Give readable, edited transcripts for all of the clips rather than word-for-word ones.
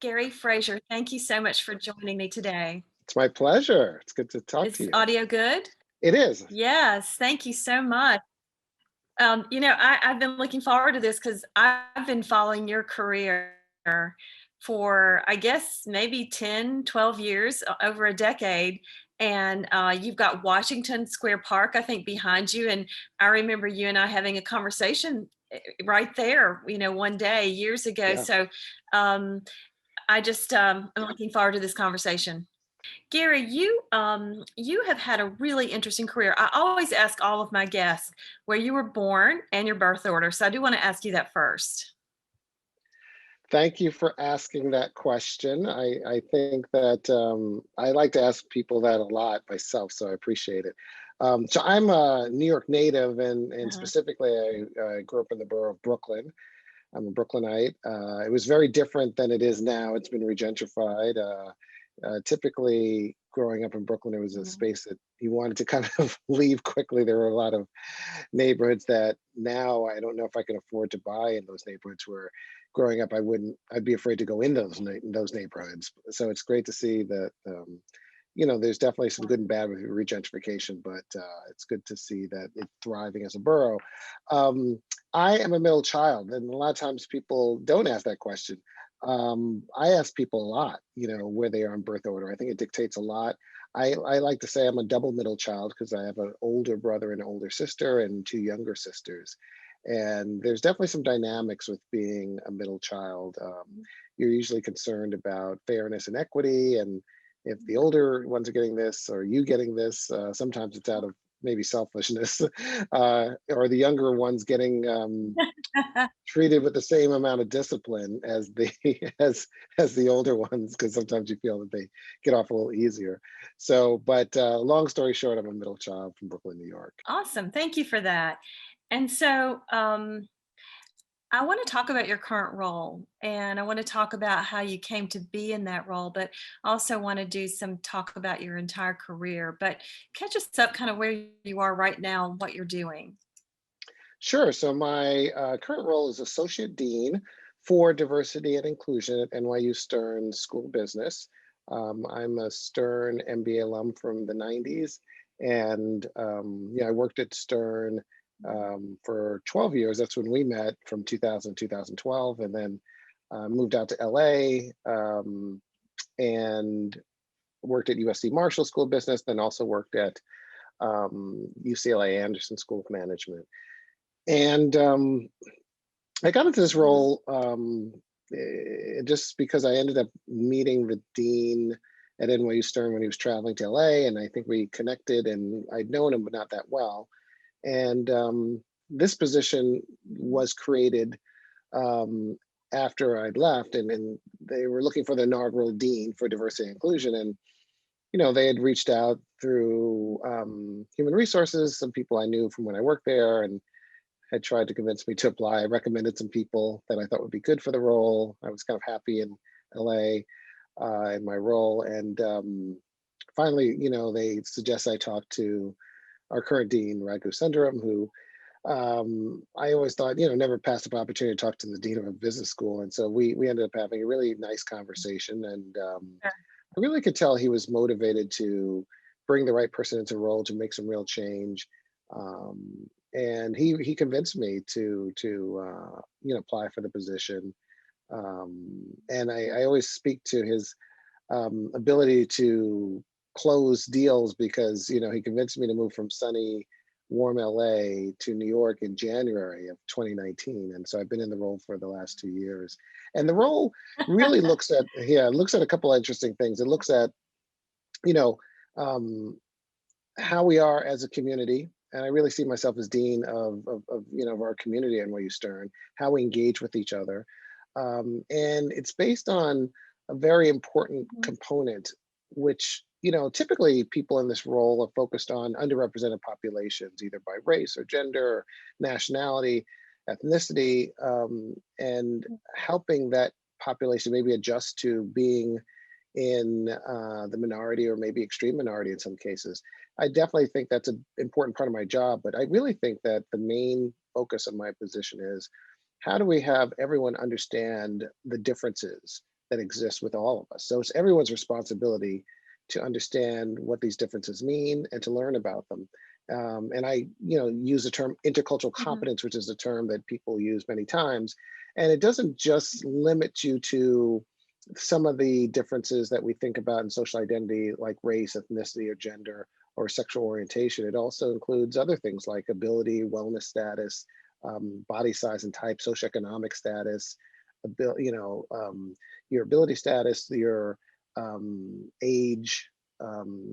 Gary Fraser, thank you so much for joining me today. It's my pleasure. It's good to talk to Is you. audio good? It is. Yes, thank you so much. I've been looking forward to this because I've been following your career for, I guess, maybe 10, 12 years, over a decade. And you've got Washington Square Park, I think, behind you. And I remember you and I having a conversation right there, one day years ago. Yeah. So um, I'm looking forward to this conversation. Gary, you have had a really interesting career. I always ask all of my guests where you were born and your birth order. So I do want to ask you that first. Thank you for asking that question. I think that I like to ask people that a lot myself, so I appreciate it. So I'm a New York native, and Uh-huh. specifically, I grew up in the borough of Brooklyn. I'm a Brooklynite. It was very different than it is now. It's been regentrified. Typically, growing up in Brooklyn, it was a Mhm. space that you wanted to kind of leave quickly. There were a lot of neighborhoods that now I don't know if I can afford to buy in those neighborhoods where growing up I wouldn't, I'd be afraid to go in those neighborhoods. So it's great to see that there's definitely some good and bad with regentrification, but it's good to see that it's thriving as a borough. Um, I am a middle child, and a lot of times people don't ask that question. I ask people a lot, where they are in birth order. I think it dictates a lot. I like to say I'm a double middle child because I have an older brother and an older sister and two younger sisters. And there's definitely some dynamics with being a middle child. You're usually concerned about fairness and equity, and if the older ones are getting this or you getting this, sometimes it's out of maybe selfishness, or the younger ones getting treated with the same amount of discipline as the as the older ones, because sometimes you feel that they get off a little easier. So, but long story short, I'm a middle child from Brooklyn, New York. Awesome. Thank you for that. And so I want to talk about your current role, and I want to talk about how you came to be in that role, but also want to do some talk about your entire career. But catch us up kind of where you are right now and what you're doing. Sure. So my current role is Associate Dean for Diversity and Inclusion at NYU Stern School of Business. I'm a Stern MBA alum from the 90s. And I worked at Stern for 12 years. That's when we met, from 2000 to 2012. And then moved out to LA, and worked at USC Marshall School of Business, then also worked at UCLA Anderson School of Management. And I got into this role just because I ended up meeting the dean at NYU Stern when he was traveling to LA, and I think we connected, and I'd known him, but not that well. And this position was created um, after I'd left, and they were looking for the inaugural dean for diversity and inclusion. And they had reached out through human resources, some people I knew from when I worked there, and had tried to convince me to apply. I recommended some people that I thought would be good for the role. I was kind of happy in LA in my role. And finally, they suggest I talk to our current dean, Raghu Sundaram, who I always thought, never passed up opportunity to talk to the dean of a business school. And so we ended up having a really nice conversation. And I really could tell he was motivated to bring the right person into the role to make some real change. And he convinced me to apply for the position. And I always speak to his ability to close deals, because he convinced me to move from sunny, warm LA to New York in January of 2019, and so I've been in the role for the last 2 years. And the role really looks at a couple of interesting things. It looks at you know um, how we are as a community. And I really see myself as dean of our community at NYU Stern, how we engage with each other. And it's based on a very important Mhm. component, which, typically people in this role are focused on underrepresented populations, either by race or gender, or nationality, ethnicity, and helping that population maybe adjust to being in the minority, or maybe extreme minority in some cases. I definitely think that's an important part of my job, but I really think that the main focus of my position is, how do we have everyone understand the differences that exists with all of us. So it's everyone's responsibility to understand what these differences mean and to learn about them. And I, use the term intercultural Mhm. competence, which is a term that people use many times. And it doesn't just limit you to some of the differences that we think about in social identity, like race, ethnicity, or gender, or sexual orientation. It also includes other things like ability, wellness status, body size and type, socioeconomic status, your ability status, your age,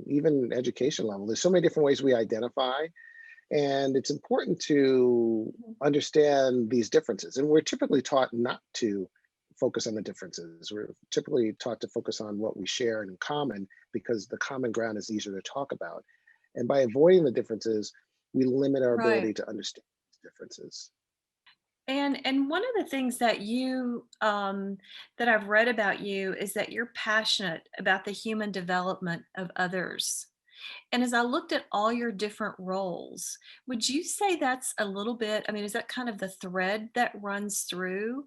even education level. There's so many different ways we identify, and it's important to Mhm. understand these differences. And we're typically taught not to focus on the differences. We're typically taught to focus on what we share in common because the common ground is easier to talk about. And by avoiding the differences, we limit our Right. ability to understand these differences. And one of the things that you that I've read about you is that you're passionate about the human development of others. And as I looked at all your different roles, would you say that's a little bit, I mean, is that kind of the thread that runs through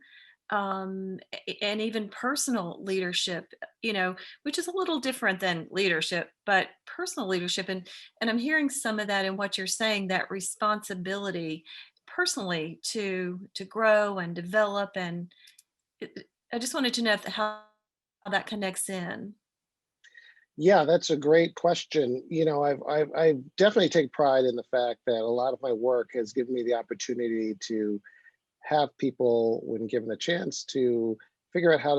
and even personal leadership, which is a little different than leadership, but personal leadership. And I'm hearing some of that in what you're saying, that responsibility personally to grow and develop. And I just wanted to know how that connects in. Yeah, that's a great question. I definitely take pride in the fact that a lot of my work has given me the opportunity to have people, when given the chance, to figure out how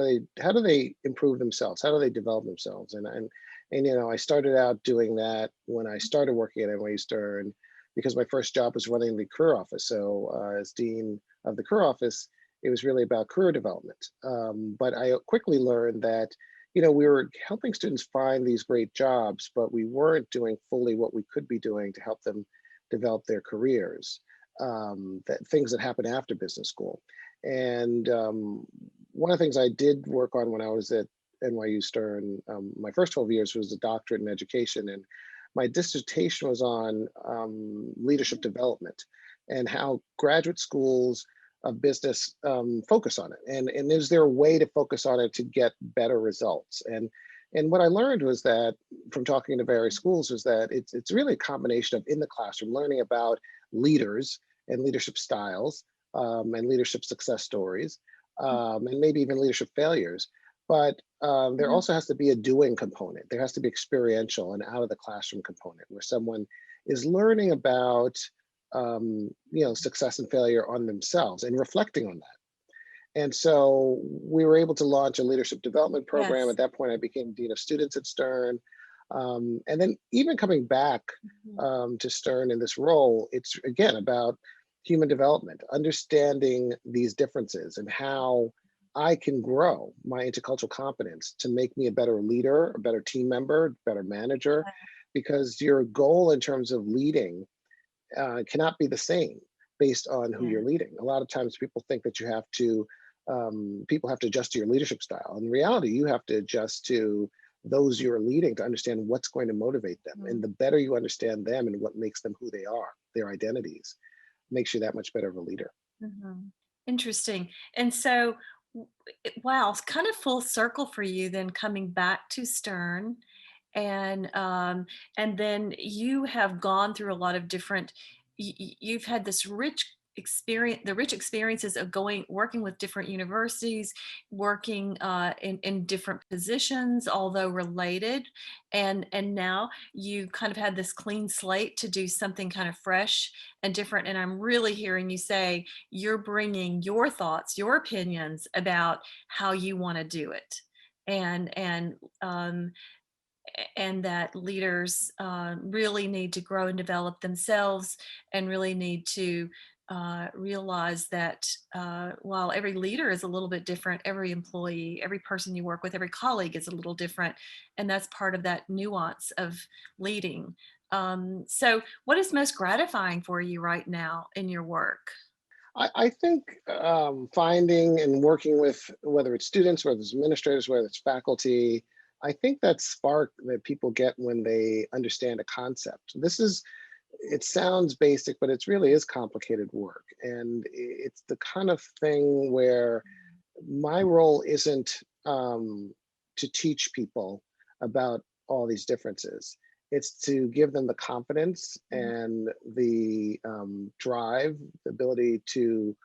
do they improve themselves, how do they develop themselves, and I started out doing that when I started working at NYU Stern, because my first job was running the career office. So as dean of the career office, it was really about career development. But I quickly learned that we were helping students find these great jobs, but we weren't doing fully what we could be doing to help them develop their careers, that things that happen after business school. And one of the things I did work on when I was at NYU Stern, my first 12 years, was a doctorate in education. And my dissertation was on leadership development and how graduate schools of business focus on it. And is there a way to focus on it to get better results? And what I learned was that, from talking to various schools, was that it's really a combination of in the classroom learning about leaders and leadership styles, and leadership success stories, and maybe even leadership failures. But there Mhm. also has to be a doing component. There has to be experiential and out of the classroom component where someone is learning about success and failure on themselves and reflecting on that. And so we were able to launch a leadership development program. Yes. At that point, I became dean of students at Stern. And then even coming back Mhm. to Stern in this role, it's again about human development, understanding these differences and how I can grow my intercultural competence to make me a better leader, a better team member, better manager, because your goal in terms of leading cannot be the same based on who Yeah. you're leading. A lot of times people think that people have to adjust to your leadership style. In reality, you have to adjust to those you're leading to understand what's going to motivate them. And Mhm. the better you understand them and what makes them who they are, their identities, makes you that much better of a leader. Mhm. Interesting. And so, wow, it's kind of full circle for you then coming back to Stern, and and then you have gone through a lot of different. You've had this rich experience, the rich experiences of going working with different universities, working in different positions, although related, and now you kind of had this clean slate to do something kind of fresh and different. And I'm really hearing you say you're bringing your thoughts, your opinions about how you want to do it, and um, and that leaders really need to grow and develop themselves, and really need to realize that while every leader is a little bit different, every employee, every person you work with, every colleague is a little different, and that's part of that nuance of leading. So, what is most gratifying for you right now in your work? I think finding and working with, whether it's students, whether it's administrators, whether it's faculty, I think that spark that people get when they understand a concept. It sounds basic, but it really is complicated work. And it's the kind of thing where my role isn't to teach people about all these differences. It's to give them the confidence Mhm. and the drive, the ability to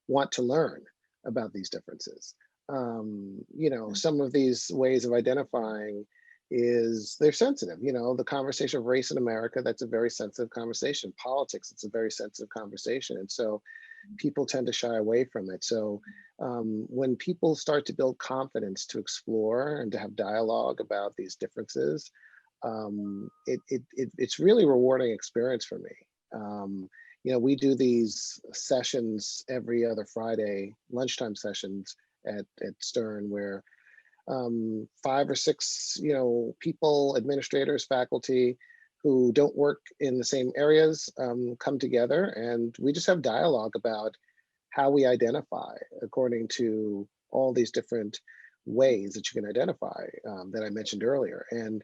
want to learn about these differences. Some of these ways of identifying is they're sensitive. The conversation of race in America, that's a very sensitive conversation. Politics, it's a very sensitive conversation. And so people tend to shy away from it. So when people start to build confidence to explore and to have dialogue about these differences, it's really a rewarding experience for me. We do these sessions every other Friday, lunchtime sessions at Stern, where 5 or 6, people, administrators, faculty who don't work in the same areas come together, and we just have dialogue about how we identify according to all these different ways that you can identify that I mentioned earlier. And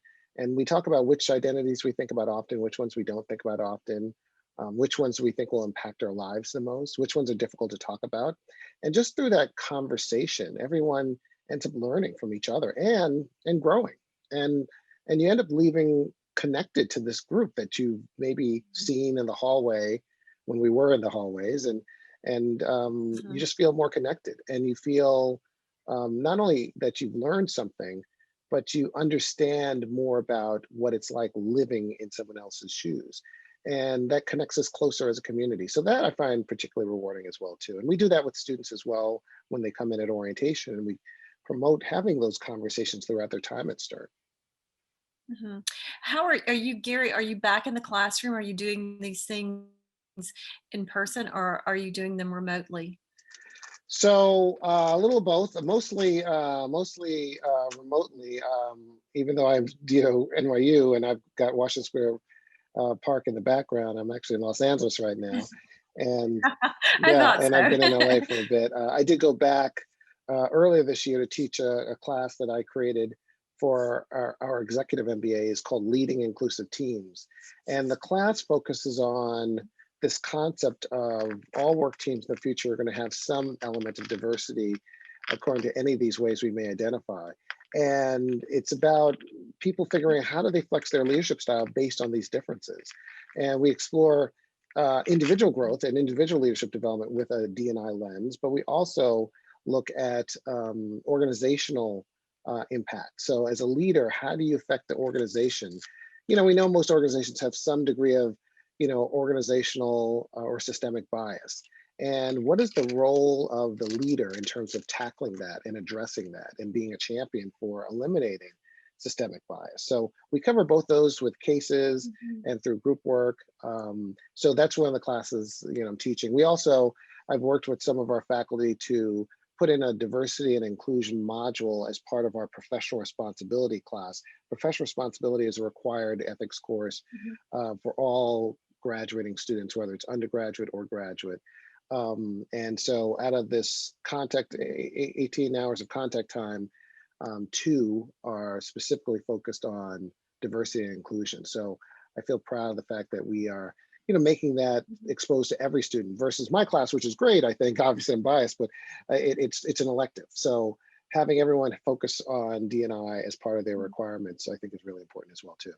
we talk about which identities we think about often, which ones we don't think about often, which ones we think will impact our lives the most, which ones are difficult to talk about. And just through that conversation, everyone ends up learning from each other and growing. And you end up leaving connected to this group that you've maybe seen in the hallway when we were in the hallways, and you Mhm. just feel more connected, and you feel not only that you've learned something, but you understand more about what it's like living in someone else's shoes. And that connects us closer as a community. So that I find particularly rewarding as well too. And we do that with students as well when they come in at orientation, and we promote having those conversations throughout their time at Stern. Mhm. How are you, Gary? Are you back in the classroom? Are you doing these things in person, or are you doing them remotely? So a little of both, mostly remotely. Even though I'm NYU and I've got Washington Square Park in the background, I'm actually in Los Angeles right now, and I yeah, thought and I've been in LA so. for a bit. I did go back earlier this year to teach a class that I created for our executive MBA is called Leading Inclusive Teams. And the class focuses on this concept of all work teams in the future are going to have some element of diversity according to any of these ways we may identify. And it's about people figuring out how do they flex their leadership style based on these differences. And we explore individual growth and individual leadership development with a D&I lens, but we also look at organizational impact. So as a leader, how do you affect the organization? We know most organizations have some degree of, organizational or systemic bias. And what is the role of the leader in terms of tackling that and addressing that and being a champion for eliminating systemic bias? So we cover both those with cases Mhm. and through group work. So that's one of the classes I'm teaching. I've worked with some of our faculty to put in a diversity and inclusion module as part of our professional responsibility class. Professional responsibility is a required ethics course Mhm. for all graduating students, whether it's undergraduate or graduate. And so out of this 18 hours of contact time, 2 are specifically focused on diversity and inclusion. So I feel proud of the fact that we are, making that Mhm. exposed to every student versus my class, which is great. I think obviously I'm biased, but it's an elective. So having everyone focus on D&I as part of their requirements, I think is really important as well too.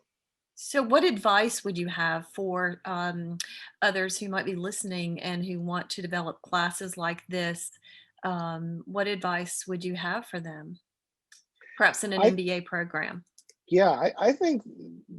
So, what advice would you have for others who might be listening and who want to develop classes like this? What advice would you have for them? Perhaps in an I MBA program. Yeah, I think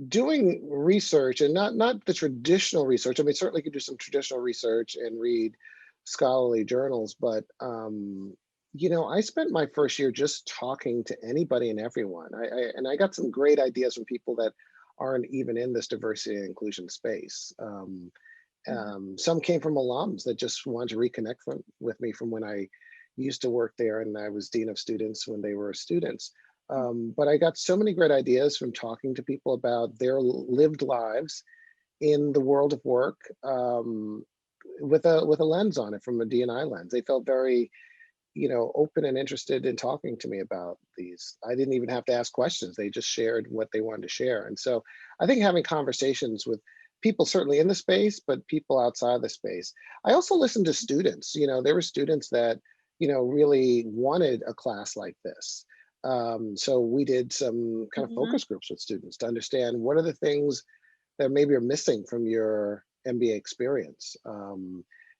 doing research and not the traditional research. I mean, certainly you could do some traditional research and read scholarly journals, but I spent my first year just talking to anybody and everyone. And I got some great ideas from people that aren't even in this diversity and inclusion space. Mhm. Some came from alums that just wanted to reconnect with me from when I used to work there and I was dean of students when they were students. But I got so many great ideas from talking to people about their lived lives in the world of work, with a lens on it, from a D&I lens. They felt very, open and interested in talking to me about these. I didn't even have to ask questions. They just shared what they wanted to share. And so I think having conversations with people certainly in the space, but people outside the space. I also listened to students. There were students that, really wanted a class like this. So we did some kind of Mhm. focus groups with students to understand what are the things that maybe are missing from your MBA experience.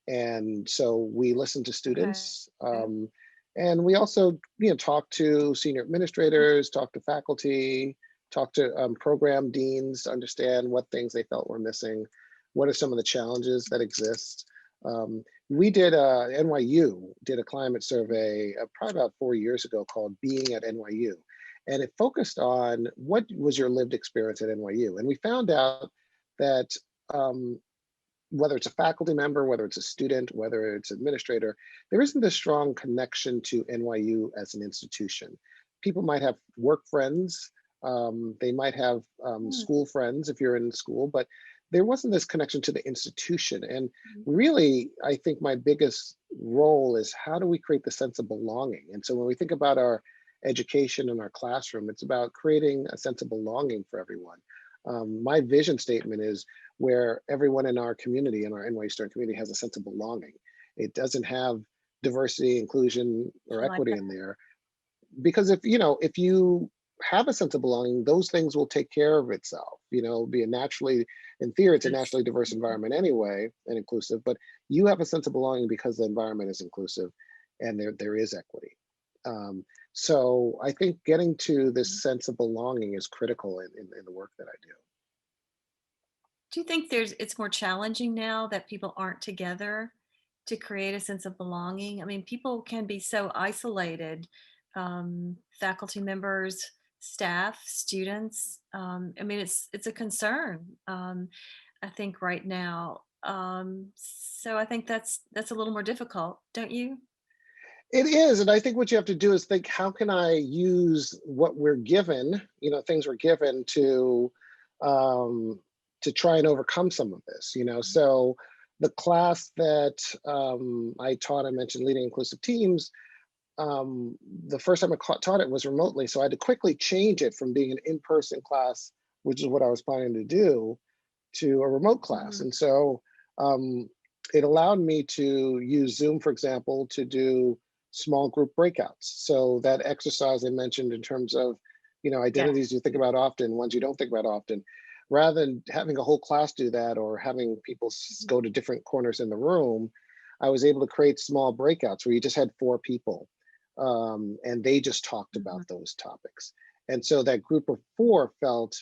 And so we listened to Okay. students, and we also, talked to senior administrators, talked to faculty, talked to program deans to understand what things they felt were missing. What are some of the challenges that exist? We did NYU did a climate survey probably about 4 years ago called "Being at NYU," and it focused on what was your lived experience at NYU. And we found out that um, whether it's a faculty member, whether it's a student, whether it's administrator, there isn't a strong connection to NYU as an institution. People might have work friends, they might have Mm. school friends if you're in school, but there wasn't this connection to the institution. And really, I think my biggest role is how do we create the sense of belonging? And so when we think about our education in our classroom, it's about creating a sense of belonging for everyone. My vision statement is where everyone in our community, in our NYU Stern community, has a sense of belonging. It doesn't have diversity, inclusion, or I like equity that. in there. Because if you have a sense of belonging, those things will take care of itself. Be a naturally, in theory, it's a Yes. naturally diverse environment anyway and inclusive, but you have a sense of belonging because the environment is inclusive and there is equity. So I think getting to this Mhm. sense of belonging is critical in the work that I do. Do you think it's more challenging now that people aren't together to create a sense of belonging? I mean, people can be so isolated, faculty members, staff, students. I mean, it's a concern. I think right now. So I think that's a little more difficult, don't you? It is, and I think what you have to do is think, how can I use what we're given, things we're given um, to try and overcome some of this. So the class that I taught, I mentioned leading inclusive teams. The first time I taught it was remotely, so I had to quickly change it from being an in-person class, which is what I was planning to do, to a remote class. Mhm. And so um, it allowed me to use Zoom, for example, to do small group breakouts. So that exercise I mentioned in terms of, Yes. identities you think about often, ones you don't think about often, rather than having a whole class do that or having people Mhm. go to different corners in the room, I was able to create small breakouts where you just had four people, and they just talked Mhm. about those topics. And so that group of four felt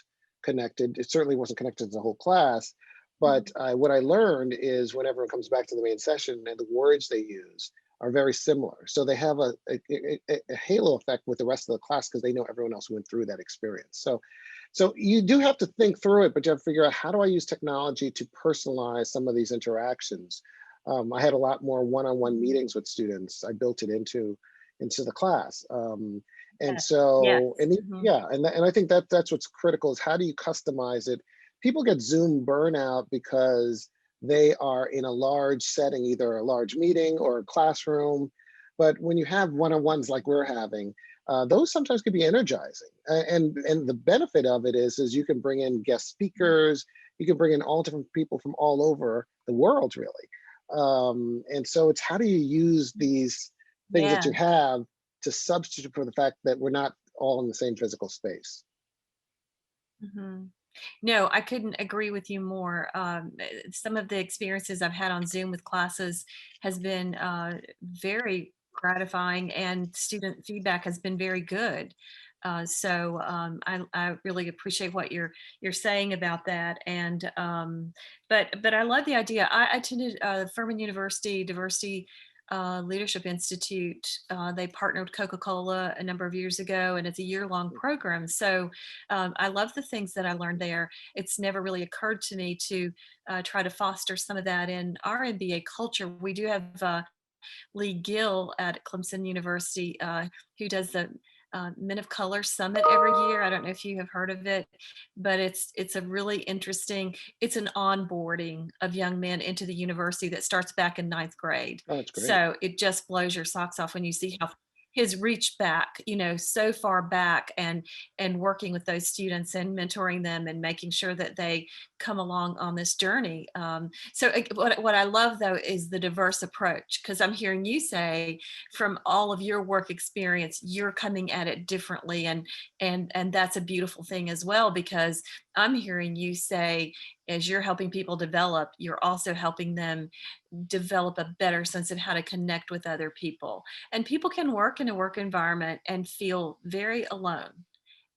connected. It certainly wasn't connected to the whole class, but Mhm. what I learned is when everyone comes back to the main session and the words they use are very similar. So they have a halo effect with the rest of the class because they know everyone else went through that experience. So you do have to think through it, but you have to figure out, how do I use technology to personalize some of these interactions? I had a lot more one-on-one Mhm. meetings with students. I built it into the class. And Yes. Yes. so, Mhm. yeah, and I think that's what's critical is how do you customize it? People get Zoom burnout because they are in a large setting, either a large meeting or a classroom. But when you have one-on-ones like we're having, those sometimes can be energizing. And the benefit of it is you can bring in guest Mhm. speakers, you can bring in all different people from all over the world, really. And so it's how do you use these things that Yeah. you have to substitute for the fact that we're not all in the same physical space. Mhm. No, I couldn't agree with you more. Some of the experiences I've had on Zoom with classes has been very gratifying, and student feedback has been very good. I really appreciate what you're saying about that. And but I love the idea. I attended Furman University Diversity Leadership Institute. They partnered with Coca-Cola a number of years ago, and it's a year-long program. So I love the things that I learned there. It's never really occurred to me to try to foster some of that in our MBA culture. We do have Lee Gill at Clemson University, who does the Men of Color Summit every year. I don't know if you have heard of it, but it's a really interesting. It's an onboarding of young men into the university that starts back in ninth grade. Oh, that's great. So it just blows your socks off when you see has reached back, so far back, and working with those students and mentoring them and making sure that they come along on this journey. What I love though is the diverse approach, because I'm hearing you say from all of your work experience, you're coming at it differently, and that's a beautiful thing as well, because I'm hearing you say, as you're helping people develop, you're also helping them develop a better sense of how to connect with other people. And people can work in a work environment and feel very alone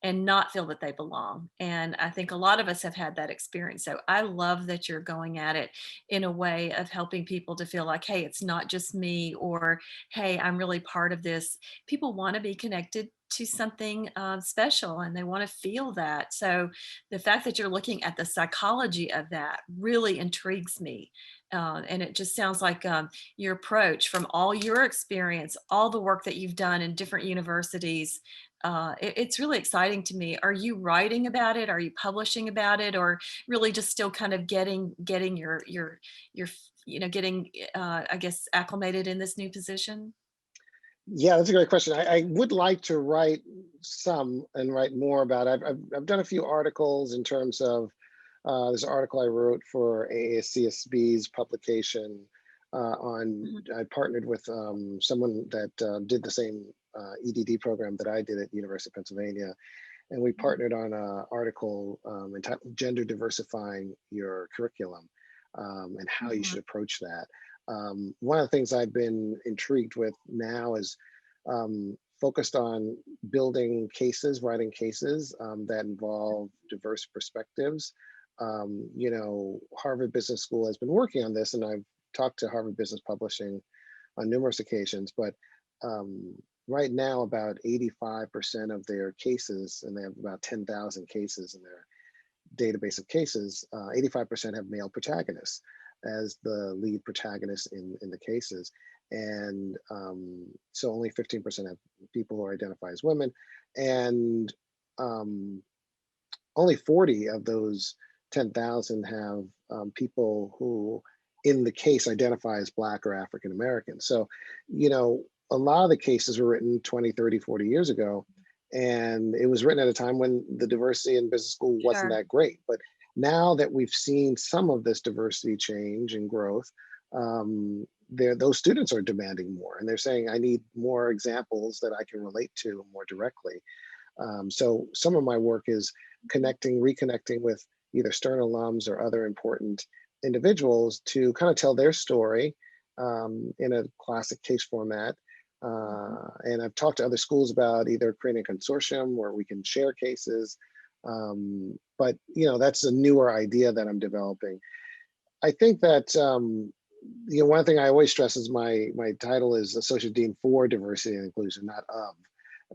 and not feel that they belong. And I think a lot of us have had that experience. So I love that you're going at it in a way of helping people to feel like, hey, it's not just me, or hey, I'm really part of this. People want to be connected to something special, and they want to feel that. So the fact that you're looking at the psychology of that really intrigues me. And it just sounds like your approach, from all your experience, all the work that you've done in different universities, it's really exciting to me. Are you writing about it? Are you publishing about it, or really just still kind of getting your getting I guess acclimated in this new position? Yeah, that's a great question. I would like to write some and write more about it. I've done a few articles in terms of there's an article I wrote for AACSB's publication Mhm. I partnered with someone that did the same EDD program that I did at University of Pennsylvania. And we Mhm. partnered on an article entitled Gender Diversifying Your Curriculum, and how you Mhm. should approach that. One of the things I've been intrigued with now is focused on building cases, writing cases that involve diverse perspectives. Harvard Business School has been working on this, and I've talked to Harvard Business Publishing on numerous occasions, but um, right now about 85% of their cases, and they have about 10,000 cases in their database of cases, 85% have male protagonists as the lead protagonists in the cases. And so only 15% have people who identify as women. And um, only 40 of those 10,000 have people who in the case identify as Black or African American. So, a lot of the cases were written 20, 30, 40 years ago. And it was written at a time when the diversity in business school wasn't Sure. that great. But now that we've seen some of this diversity change and growth, those students are demanding more. And they're saying, I need more examples that I can relate to more directly. So some of my work is reconnecting with either Stern alums or other important individuals to kind of tell their story in a classic case format. Mhm. And I've talked to other schools about either creating a consortium where we can share cases. But that's a newer idea that I'm developing. I think that one thing I always stress is my title is Associate Dean for Diversity and Inclusion, not of,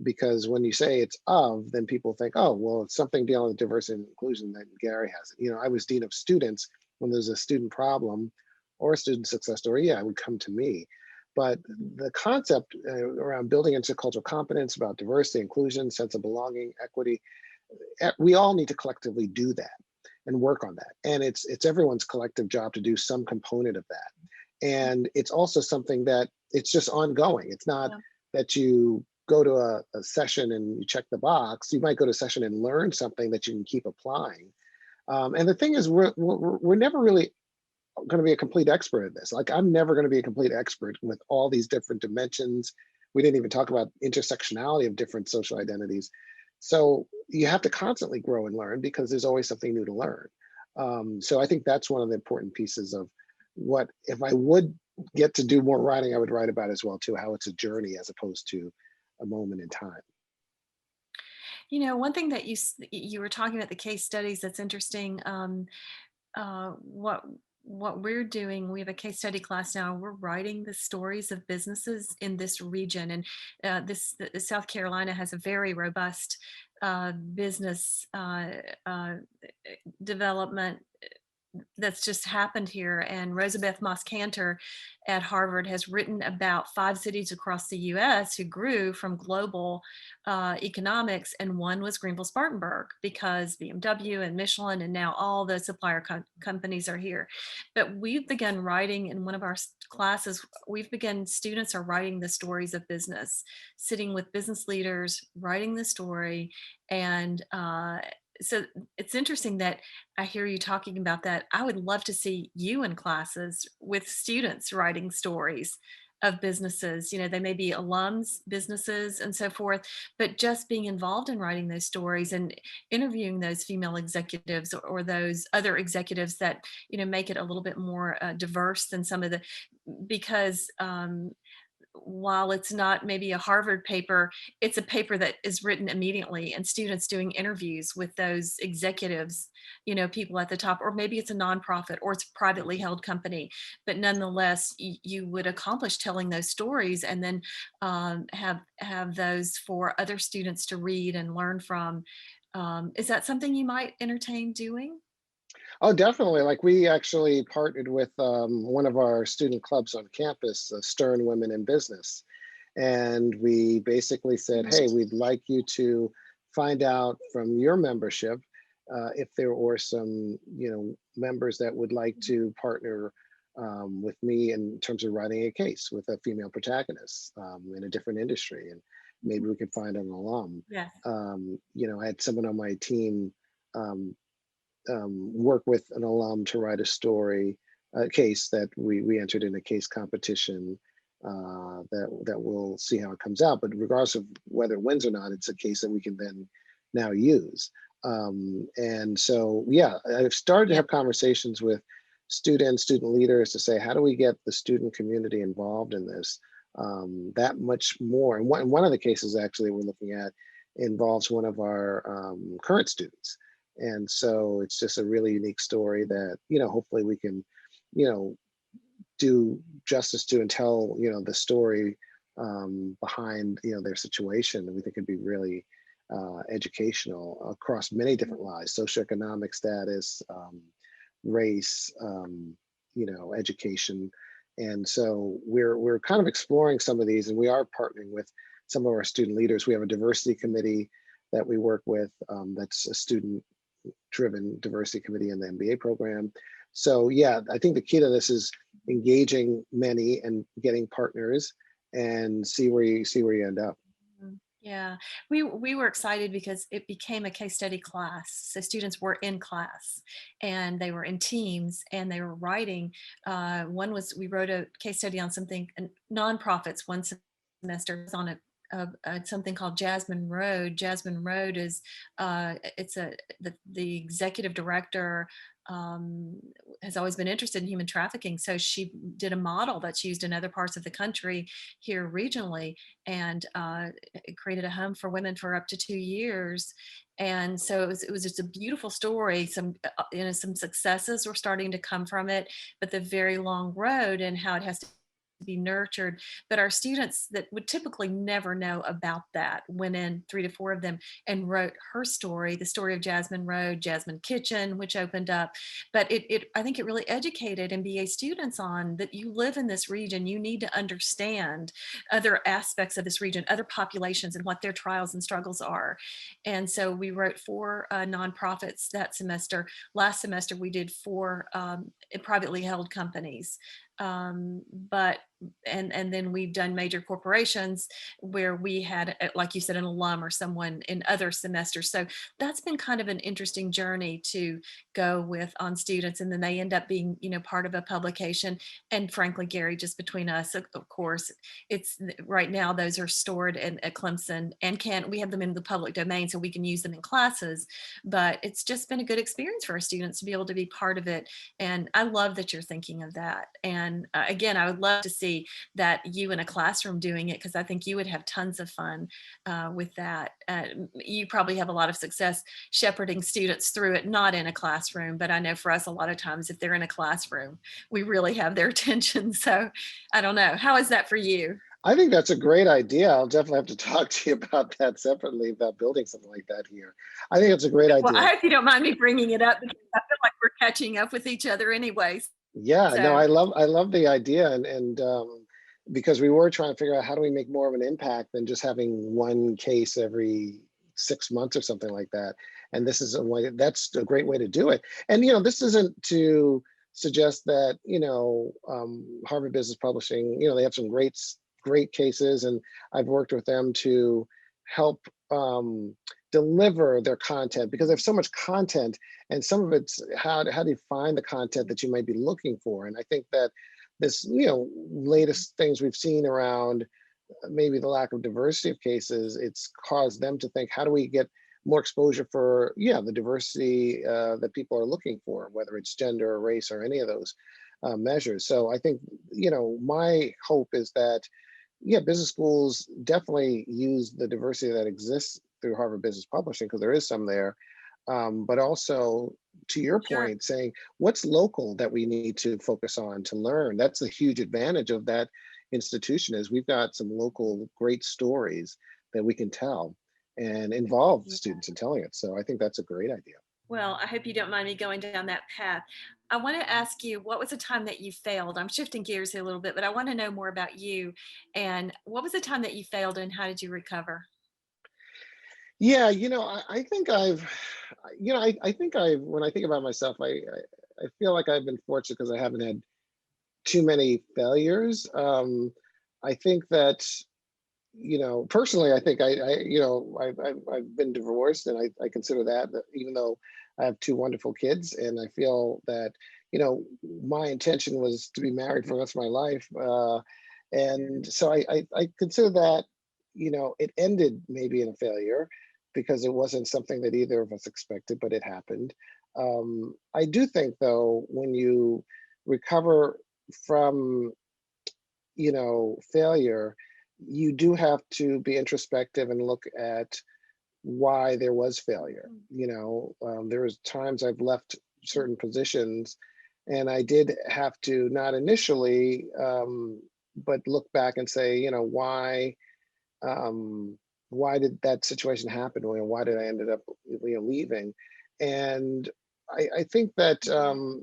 because when you say it's of, then people think, oh, well, it's something dealing with diversity and inclusion that Gary has it. I was dean of students. When there's a student problem or a student success story, yeah, it would come to me. But Mhm. the concept around building intercultural competence, about diversity, inclusion, sense of belonging, equity, we all need to collectively do that and work on that. And it's everyone's collective job to do some component of that. And it's also something that it's just ongoing. It's not Yeah. that you go to a session and you check the box. You might go to a session and learn something that you can keep applying. And the thing is, we're never really going to be a complete expert at this. Like, I'm never going to be a complete expert with all these different dimensions. We didn't even talk about intersectionality of different social identities. So you have to constantly grow and learn because there's always something new to learn. So I think that's one of the important pieces of what, if I would get to do more writing, I would write about as well too, how it's a journey as opposed to a moment in time. One thing that you were talking about, the case studies, that's interesting. What we're doing, we have a case study class now. We're writing the stories of businesses in this region, and South Carolina has a very robust business uh, development that's just happened here. And Rosabeth Moss Cantor at Harvard has written about 5 cities across the US who grew from global economics, and one was Greenville-Spartanburg, because BMW and Michelin and now all the supplier companies are here. But we've begun writing in one of our classes, students are writing the stories of business, sitting with business leaders, writing the story. And so it's interesting that I hear you talking about that. I would love to see you in classes with students writing stories of businesses. You know, they may be alums, businesses, and so forth, but just being involved in writing those stories and interviewing those female executives or those other executives that, you know, make it a little bit more diverse than some of the, because while it's not maybe a Harvard paper, it's a paper that is written immediately, and students doing interviews with those executives, you know, people at the top, or maybe it's a nonprofit or it's a privately held company, but nonetheless, you would accomplish telling those stories, and then have those for other students to read and learn from. Is that something you might entertain doing? Oh, definitely. Like we actually partnered with one of our student clubs on campus, Stern Women in Business. And we basically said, Mhm. hey, we'd like you to find out from your membership if there were some, members that would like to partner with me in terms of writing a case with a female protagonist in a different industry. And maybe we could find an alum. Yes. I had someone on my team um, work with an alum to write a story, a case that we entered in a case competition that we'll see how it comes out. But regardless of whether it wins or not, it's a case that we can then now use. And so, yeah, I've started to Yeah. have conversations with students, student leaders to say, how do we get the student community involved in this that much more? And one of the cases actually we're looking at involves one of our current students. And so it's just a really unique story that, hopefully we can, you know, do justice to and tell, the story behind, their situation. And we think it'd be really educational across many different lives, socioeconomic status, race, education. And so we're kind of exploring some of these, and we are partnering with some of our student leaders. We have a diversity committee that we work with, that's a student driven diversity committee in the MBA program. So yeah, I think the key to this is engaging many and getting partners and see where you end up. Yeah, we were excited because it became a case study class. So students were in class and they were in teams and they were writing. We wrote a case study on something, nonprofits one semester was on something called Jasmine Road. Jasmine Road is the executive director um, has always been interested in human trafficking. So she did a model that's used in other parts of the country here regionally, and it created a home for women for up to 2 years. And so it was just a beautiful story. Some successes were starting to come from it, but the very long road and how it has to be nurtured. But our students that would typically never know about that went in, 3 to 4 of them, and wrote her story, the story of Jasmine Road, Jasmine Kitchen, which opened up. But I think it really educated MBA students on that you live in this region, you need to understand other aspects of this region, other populations, and what their trials and struggles are. And so we wrote 4 nonprofits that semester. Last semester we did 4 privately held companies. But and then we've done major corporations where we had, like you said, an alum or someone in other semesters. So that's been kind of an interesting journey to go with on students, and then they end up being, part of a publication. And frankly, Gary, just between us, of course, it's right now those are stored at Clemson, and we have them in the public domain so we can use them in classes. But it's just been a good experience for our students to be able to be part of it. And I love that you're thinking of that. And again, I would love to see that you in a classroom doing it, because I think you would have tons of fun with that. You probably have a lot of success shepherding students through it, not in a classroom, but I know for us, a lot of times if they're in a classroom, we really have their attention. So I don't know. How is that for you? I think that's a great idea. I'll definitely have to talk to you about that separately, about building something like that here. I think it's a great Well, I idea. hope you don't mind me bringing it up, because I feel like we're catching up with each other anyways. Yeah, no, So I love the idea, and because we were trying to figure out how do we make more of an impact than just having one case every 6 months or something like that. And this is a way, that's a great way to do it. And this isn't to suggest that Harvard Business Publishing, they have some great cases, and I've worked with them to help deliver their content because they have so much content, and some of it's how do you find the content that you might be looking for. And I think that this latest things we've seen around maybe the lack of diversity of cases, it's caused them to think, how do we get more exposure for the diversity that people are looking for, whether it's gender or race or any of those measures. So I think my hope is that business schools definitely use the diversity that exists through Harvard Business Publishing, because there is some there, but also to your sure. point, saying what's local that we need to focus on to learn. That's a huge advantage of that institution, is we've got some local great stories that we can tell and involve the Yeah. students in telling it. So I think that's a great idea. Well, I hope you don't mind me going down that path. I want to ask you, what was the time that you failed? I'm shifting gears here a little bit, but I want to know more about you. And what was the time that you failed and how did you recover? Yeah, I think I think when I think about myself, I feel like I've been fortunate because I haven't had too many failures. I think that, personally, I think I've been divorced, and I consider that even though I have two wonderful kids, and I feel that, my intention was to be married for the rest of my life. And so I consider that, it ended maybe in a failure because it wasn't something that either of us expected, but it happened. I do think, though, when you recover from failure, you do have to be introspective and look at why there was failure. There was times I've left certain positions, and I did have to, not initially, but look back and say, um, why did that situation happen? Why did I ended up leaving? And I think that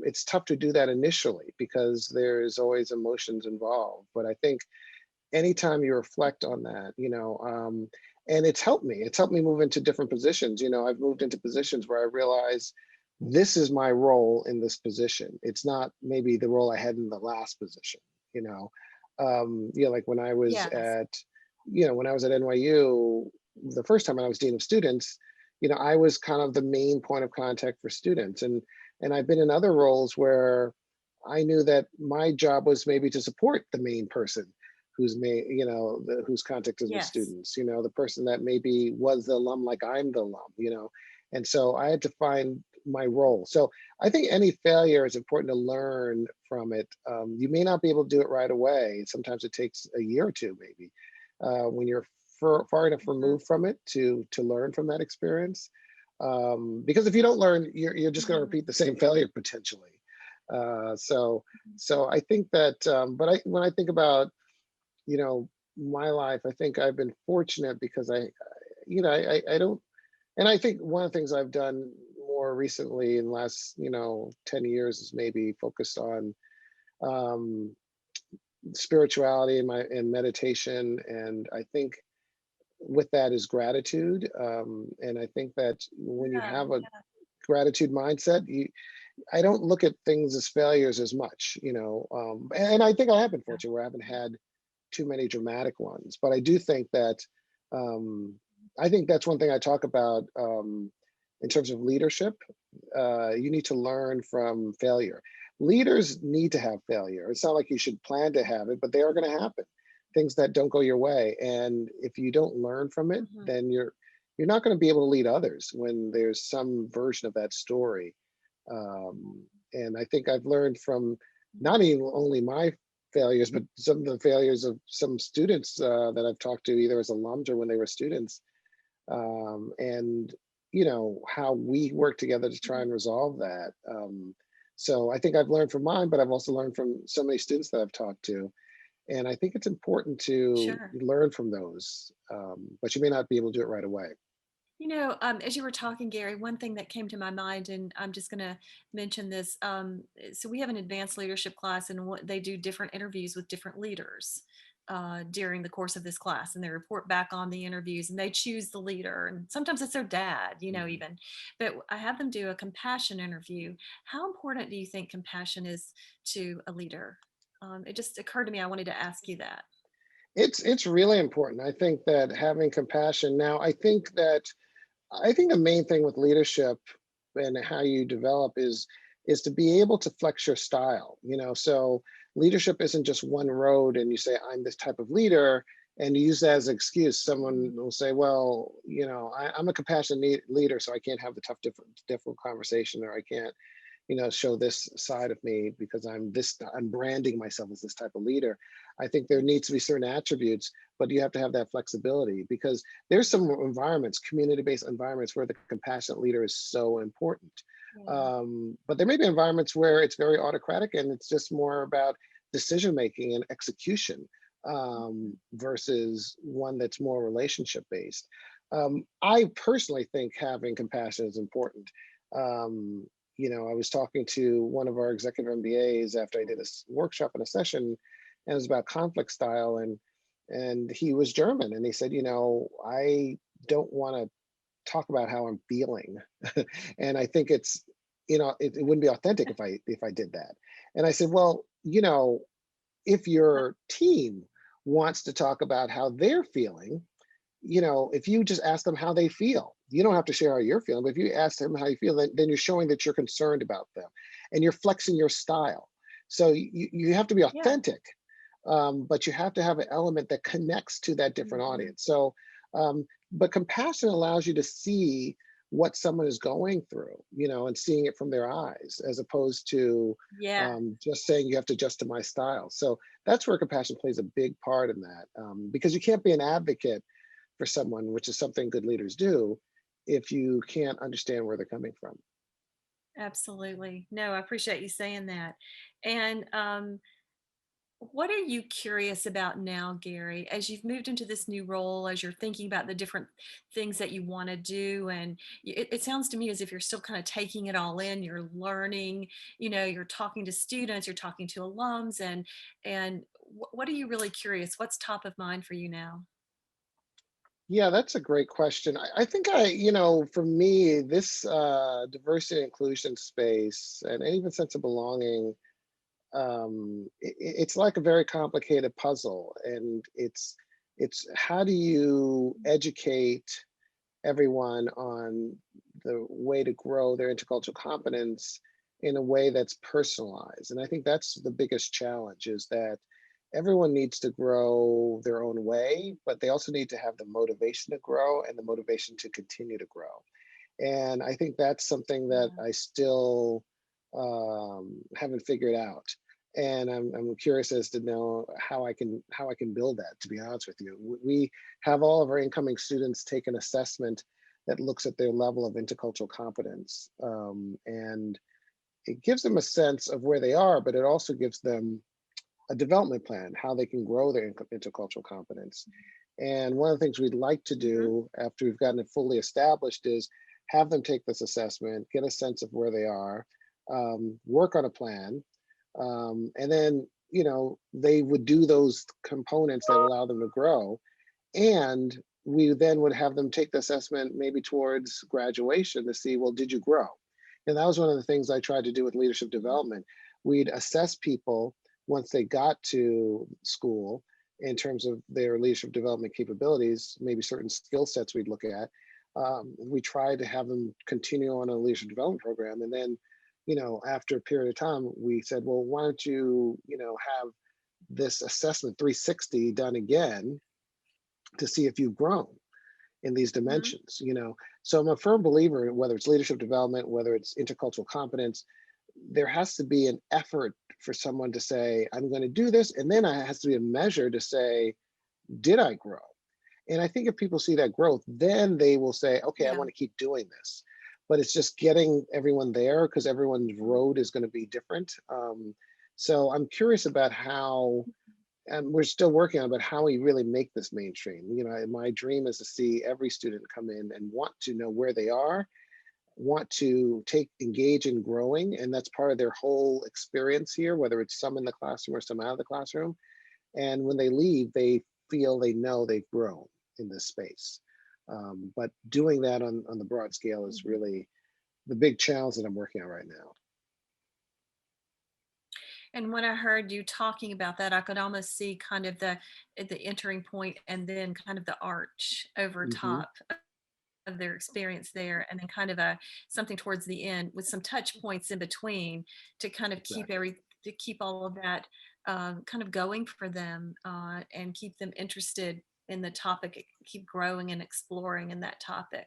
it's tough to do that initially because there's always emotions involved. But I think anytime you reflect on that, and it's helped me move into different positions. I've moved into positions where I realize this is my role in this position. It's not maybe the role I had in the last position. Like when I was Yes. at NYU, the first time I was dean of students, I was kind of the main point of contact for students, and I've been in other roles where I knew that my job was maybe to support the main person whose contact is with Yes. students, the person that maybe was the alum like I'm the alum, and so I had to find my role. So I think any failure is important to learn from it. You may not be able to do it right away. Sometimes it takes a year or two, maybe, when you're far enough Mhm. removed from it to learn from that experience. Because if you don't learn, you're just going to Mhm. repeat the same failure potentially. So I think that, but when I think about my life, I think I've been fortunate because I don't, and I think one of the things I've done more recently in the last 10 years is maybe focused on um, spirituality and meditation, and I think with that is gratitude. And I think that when you Yeah. have a gratitude mindset, I don't look at things as failures as much, and I think I have been Yeah. fortunate where I haven't had too many dramatic ones. But I do think that I think that's one thing I talk about in terms of leadership. You need to learn from failure. Leaders need to have failure. It's not like you should plan to have it, but they are going to happen. Things that don't go your way, and if you don't learn from it, Mhm. then you're not going to be able to lead others when there's some version of that story. And I think I've learned from not even only my failures, but some of the failures of some students that I've talked to, either as alums or when they were students, and how we work together to try Mhm. and resolve that. So I think I've learned from mine, but I've also learned from so many students that I've talked to, and I think it's important to Sure. learn from those, but you may not be able to do it right away. As you were talking, Gary, one thing that came to my mind, and I'm just going to mention this. So we have an advanced leadership class, and they do different interviews with different leaders during the course of this class, and they report back on the interviews, and they choose the leader. And sometimes it's their dad, Mhm. even. But I have them do a compassion interview. How important do you think compassion is to a leader? It just occurred to me. I wanted to ask you that. It's really important. I think that having compassion. Now, I think the main thing with leadership and how you develop is to be able to flex your style. So leadership isn't just one road, and you say I'm this type of leader, and you use that as an excuse. Someone Mhm. will say, well, I'm a compassionate leader, so I can't have the tough, difficult conversation, or I can't show this side of me because I'm branding myself as this type of leader. I think there needs to be certain attributes, but you have to have that flexibility, because there's some environments, community-based environments, where the compassionate leader is so important. Yeah. But there may be environments where it's very autocratic and it's just more about decision making and execution, versus one that's more relationship based. I personally think having compassion is important. um, I was talking to one of our executive MBAs after I did a workshop and a session, and it was about conflict style, and he was German, and he said, I don't want to talk about how I'm feeling, and I think it wouldn't be authentic if I did that. And I said, well, if your team wants to talk about how they're feeling, if you just ask them how they feel, you don't have to share how you're feeling, but if you ask them how you feel, then you're showing that you're concerned about them and you're flexing your style. So you have to be Yeah. authentic, but you have to have an element that connects to that different Mhm. audience. But compassion allows you to see what someone is going through, and seeing it from their eyes, as opposed to Yeah. just saying you have to adjust to my style. So that's where compassion plays a big part in that, because you can't be an advocate for someone, which is something good leaders do, if you can't understand where they're coming from. Absolutely. No, I appreciate you saying that. And what are you curious about now, Gary, as you've moved into this new role, as you're thinking about the different things that you want to do? And it sounds to me as if you're still kind of taking it all in. You're learning, you're talking to students, you're talking to alums, and what are you really curious? What's top of mind for you now? Yeah, that's a great question. I think for me, this diversity and inclusion space and even sense of belonging, it's like a very complicated puzzle, and it's how do you educate everyone on the way to grow their intercultural competence in a way that's personalized. And I think that's the biggest challenge, is that everyone needs to grow their own way, but they also need to have the motivation to grow and the motivation to continue to grow. And I think that's something that Yeah. I still haven't figured out. And I'm curious as to know how I can build that. To be honest with you, we have all of our incoming students take an assessment that looks at their level of intercultural competence, and it gives them a sense of where they are, but it also gives them a development plan, how they can grow their intercultural competence. And one of the things we'd like to Hmm. do after we've gotten it fully established is have them take this assessment, get a sense of where they are, work on a plan, and then they would do those components that allow them to grow. And we then would have them take the assessment maybe towards graduation to see, well, did you grow? And that was one of the things I tried to do with leadership development. We'd assess people once they got to school in terms of their leadership development capabilities, maybe certain skill sets we'd look at. We tried to have them continue on a leadership development program. And then, after a period of time, we said, well, why don't you, have this assessment 360 done again to see if you've grown in these Hmm. dimensions. So I'm a firm believer, whether it's leadership development, whether it's intercultural competence, there has to be an effort for someone to say, I'm going to do this, and then it has to be a measure to say, did I grow? And I think if people see that growth, then they will say, okay, I Yeah. want to keep doing this. But it's just getting everyone there, because everyone's road is going to be different. So I'm curious about how and we're still working on, but how we really make this mainstream. My dream is to see every student come in and want to know where they are, want to engage in growing, and that's part of their whole experience here, whether it's some in the classroom or some out of the classroom. And when they leave, they feel they know they've grown in this space. But doing that on the broad scale is really the big challenge that I'm working on right now. And when I heard you talking about that, I could almost see kind of the entering point and then kind of the arch over Hmm. top of their experience there, and then kind of a something towards the end with some touch points in between to kind of Exactly. to keep all of that kind of going for them, and keep them interested in the topic, keep growing and exploring in that topic.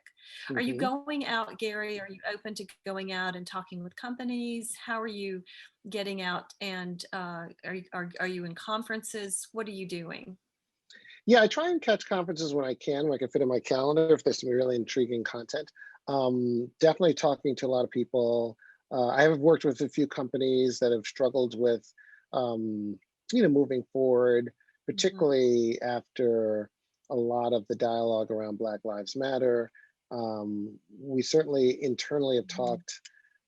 Are you Hmm. going out, Gary? Are you open to going out and talking with companies? How are you getting out, and are you in conferences? What are you doing? Yeah, I try and catch conferences when I can, when I can fit in my calendar if there's some really intriguing content. Definitely talking to a lot of people. I have worked with a few companies that have struggled with, um, moving forward, Mhm. particularly after a lot of the dialogue around Black Lives Matter. We certainly internally have Mhm. talked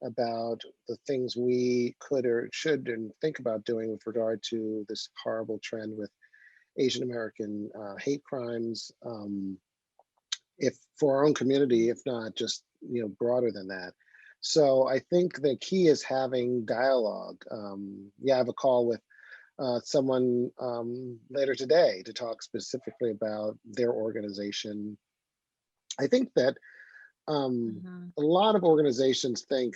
about the things we could or should and think about doing with regard to this horrible trend with Asian American hate crimes, if for our own community, if not just broader than that. So I think the key is having dialogue. Yeah, I have a call with someone later today to talk specifically about their organization. I think that Mhm. a lot of organizations think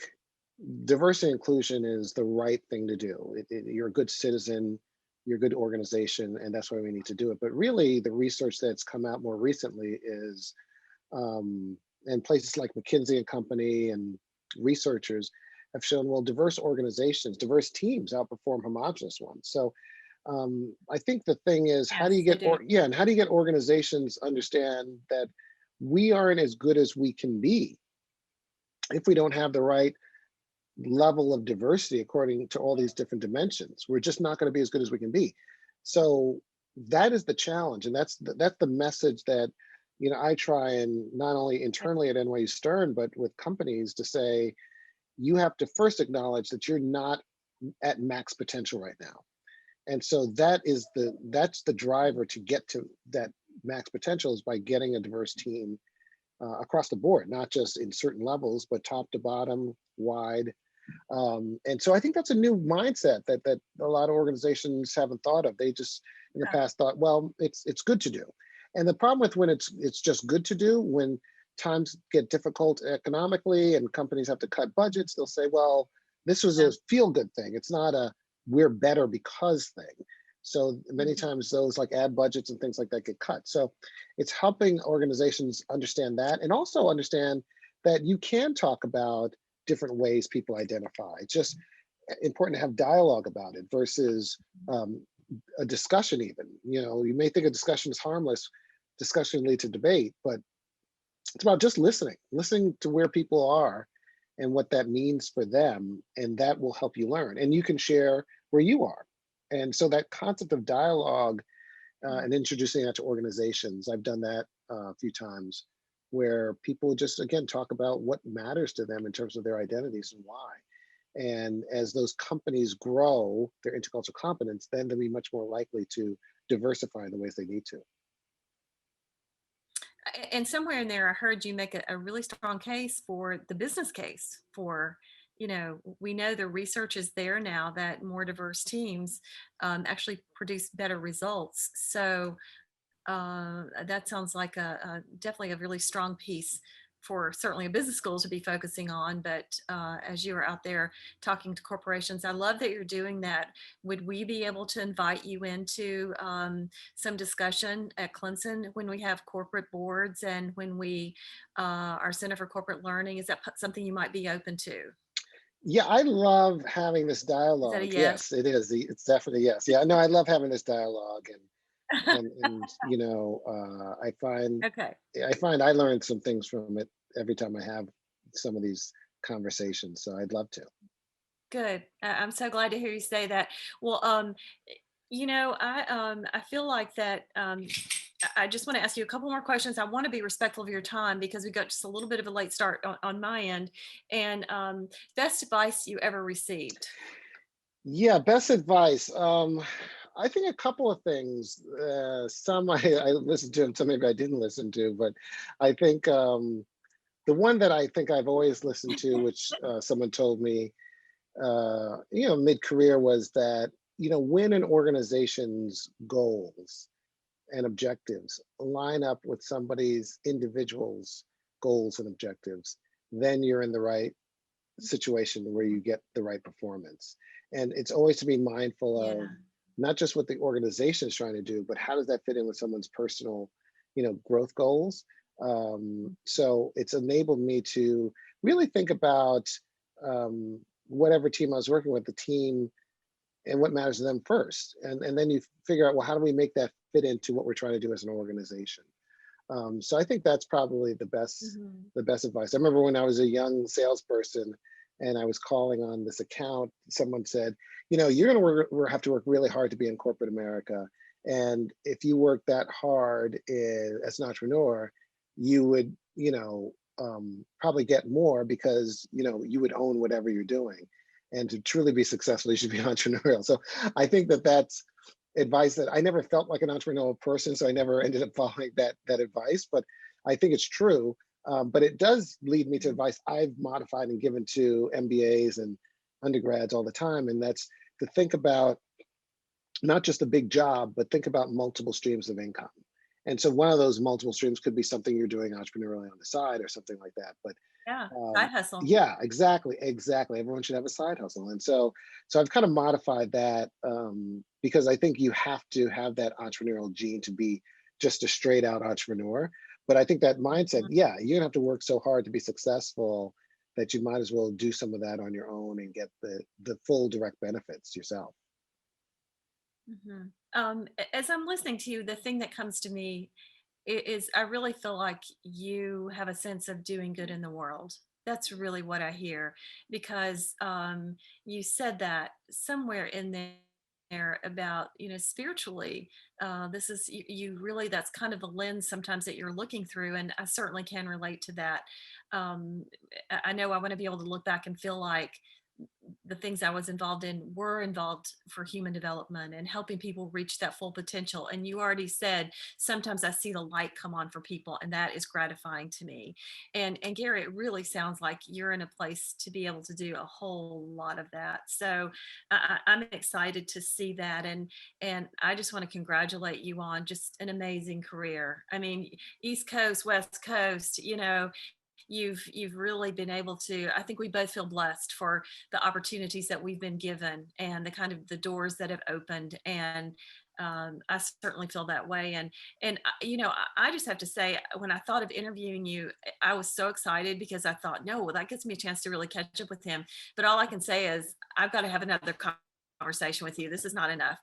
diversity and inclusion is the right thing to do. You're a good citizen, you're a good organization, and that's why we need to do it. But really, the research that's come out more recently is, and places like McKinsey and Company and researchers have shown, well, diverse organizations, diverse teams outperform homogenous ones. So I think the thing is, how do you Yes, they get, do. yeah, and how do you get organizations understand that we aren't as good as we can be if we don't have the right level of diversity according to all these different dimensions? We're just not going to be as good as we can be. So that is the challenge, and that's the message that I try and not only internally at NYU Stern, but with companies to say, you have to first acknowledge that you're not at max potential right now. And so that's the driver to get to that max potential, is by getting a diverse team across the board, not just in certain levels, but top to bottom, wide. And so I think that's a new mindset that a lot of organizations haven't thought of. They just in the Oh, past thought, well, it's good to do. And the problem with when it's just good to do, when times get difficult economically and companies have to cut budgets, they'll say, well, this was yeah. a feel good thing. It's not a we're better because thing. So many Mhm. times those like ad budgets and things like that get cut. So it's helping organizations understand that, and also understand that you can talk about different ways people identify. It's just important to have dialogue about it versus um, a discussion. Even you may think a discussion is harmless. Discussion leads to debate, but it's about just listening to where people are and what that means for them, and that will help you learn. And you can share where you are. And so that concept of dialogue Mm. and introducing that to organizations. I've done that a few times, where people just again talk about what matters to them in terms of their identities and why. And as those companies grow their intercultural competence, then they'll be much more likely to diversify in the ways they need to. And somewhere in there, I heard you make a really strong case for the business case for, we know the research is there now that more diverse teams actually produce better results. So that sounds like definitely a really strong piece for certainly a business school to be focusing on. But as you are out there talking to corporations, I love that you're doing that. Would we be able to invite you into some discussion at Clemson when we have corporate boards and when we our Center for Corporate Learning? Is that something you might be open to? Yeah, I love having this Is that a dialogue. yes? Yes, it is. It's definitely yes. Yeah, no, I love having this dialogue, and Okay. I find I learn some things from it every time I have some of these conversations. So I'd love to. Good. I'm so glad to hear you say that. Well, I feel like that. I just want to ask you a couple more questions. I want to be respectful of your time because we got just a little bit of a late start on my end. And best advice you ever received? Yeah, best advice. I think a couple of things. Some I listened to, and some maybe I didn't listen to. But I think the one that I think I've always listened to, which someone told me, mid-career, was that when an organization's goals and objectives line up with somebody's individual's goals and objectives, then you're in the right situation where you get the right performance. And it's always to be mindful of Yeah. not just what the organization is trying to do, but how does that fit in with someone's personal, growth goals. So it's enabled me to really think about whatever team I was working with, the team and what matters to them first. And then you figure out, well, how do we make that fit into what we're trying to do as an organization? So I think that's probably Mhm. the best advice. I remember when I was a young salesperson and I was calling on this account, someone said, you're going to have to work really hard to be in corporate America. And if you work that hard as an entrepreneur, you would, probably get more because, you would own whatever you're doing. And to truly be successful, you should be entrepreneurial. So I think that that's advice that I never felt like an entrepreneurial person, so I never ended up following that advice. But I think it's true. But it does lead me to Mhm. advice I've modified and given to MBAs and undergrads all the time, and that's to think about not just a big job, but think about multiple streams of income. And so one of those multiple streams could be something you're doing entrepreneurially on the side or something like that. But Yeah. um, Side hustle. yeah, exactly. Everyone should have a side hustle, and so I've kind of modified that because I think you have to have that entrepreneurial gene to be just a straight out entrepreneur. But I think that mindset, Mhm. yeah, you're gonna have to work so hard to be successful that you might as well do some of that on your own and get the full direct benefits yourself. Mhm. As I'm listening to you, the thing that comes to me is I really feel like you have a sense of doing good in the world. That's really what I hear because you said that somewhere in there about spiritually. This is you really that's kind of the lens sometimes that you're looking through, and I certainly can relate to that. Um, I know I want to be able to look back and feel like the things I was involved in were involved for human development and helping people reach that full potential. And you already said sometimes I see the light come on for people, and that is gratifying to me. And Gary, it really sounds like you're in a place to be able to do a whole lot of that. So I'm excited to see that, and I just want to congratulate you on just an amazing career. I mean, East Coast, West Coast, you've really been able to. I think we both feel blessed for the opportunities that we've been given and the kind of the doors that have opened, and I certainly feel that way. And I just have to say, when I thought of interviewing you, I was so excited because I thought, no, well, that gives me a chance to really catch up with him. But all I can say is I've got to have another conversation with you. This is not enough.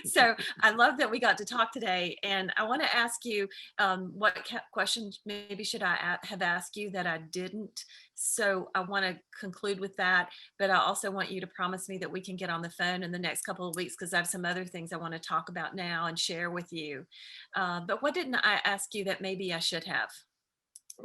So I love that we got to talk today, and I want to ask you what questions maybe should I have asked you that I didn't. So I want to conclude with that, but I also want you to promise me that we can get on the phone in the next couple of weeks because I have some other things I want to talk about now and share with you. But what didn't I ask you that maybe I should have?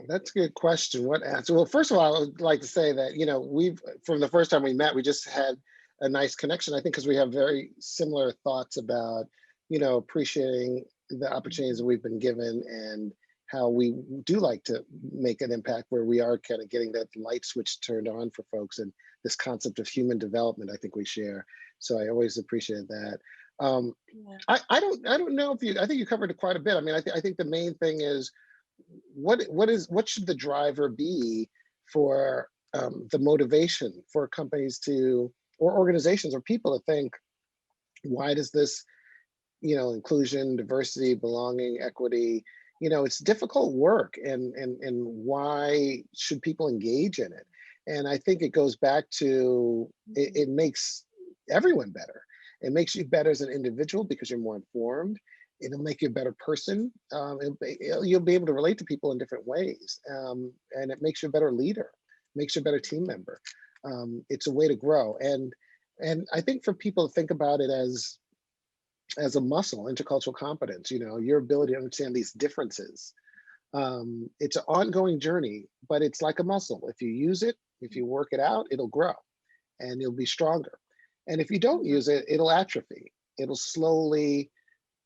That's a good question. What answer? Well, first of all, I would like to say that, we've, from the first time we met, we just had a nice connection. I think because we have very similar thoughts about, appreciating the opportunities that Mhm. we've been given and how we do like to make an impact where we are kind of getting that light switch turned on for folks, and this concept of human development, I think we share. So I always appreciate that. Um, Yeah. I don't know if I think you covered it quite a bit. I mean, I think the main thing is what should the driver be for the motivation for companies to, or organizations or people to think, why does this, inclusion, diversity, belonging, equity, it's difficult work, and why should people engage in it? And I think it goes back to Mhm. it makes everyone better. It makes you better as an individual because you're more informed. It'll make you a better person. You'll be able to relate to people in different ways, and it makes you a better leader, makes you a better team member. It's a way to grow, and I think for people to think about it as as a muscle, intercultural competence, your ability to understand these differences. It's an ongoing journey, but it's like a muscle. If you use it, if you work it out, it'll grow and you'll be stronger. And if you don't Mhm. use it, it'll atrophy. It'll slowly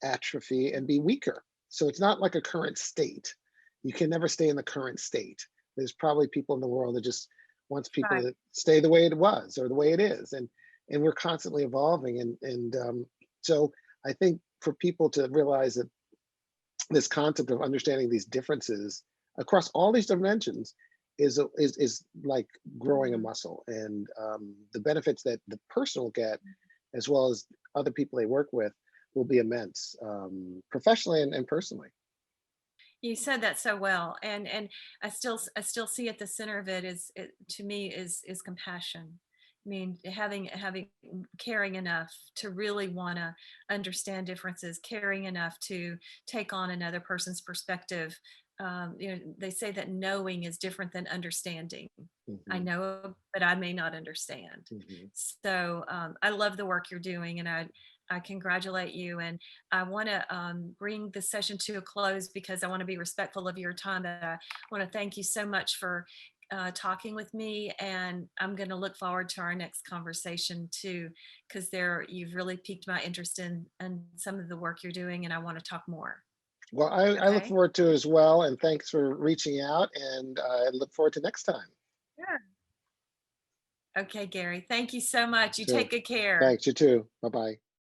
atrophy and be weaker. So it's not like a current state. You can never stay in the current state. There's probably people in the world that just wants people Right. to stay the way it was or the way it is, and we're constantly evolving. And so I think for people to realize that this concept of understanding these differences across all these dimensions is like growing a Mhm. muscle, and the benefits that the person will get as well as other people they work with will be immense, professionally and personally. You said that so well, and I still see at the center of it is to me is compassion. I mean, having caring enough to really want to understand differences, caring enough to take on another person's perspective. They say that knowing is different than understanding. I Hmm. know, but I may not understand. Hmm. So I love the work you're doing, and I congratulate you. And I want to bring the session to a close because I want to be respectful of your time. But I want to thank you so much for talking with me, and I'm going to look forward to our next conversation too, because you've really piqued my interest in some of the work you're doing, and I want to talk more. Well, I look Okay. forward to it as well, and thanks for reaching out, and I look forward to next time. Sure. Okay, Gary. Thank you so much. You Sure. take good care. Thanks, you too. Bye bye.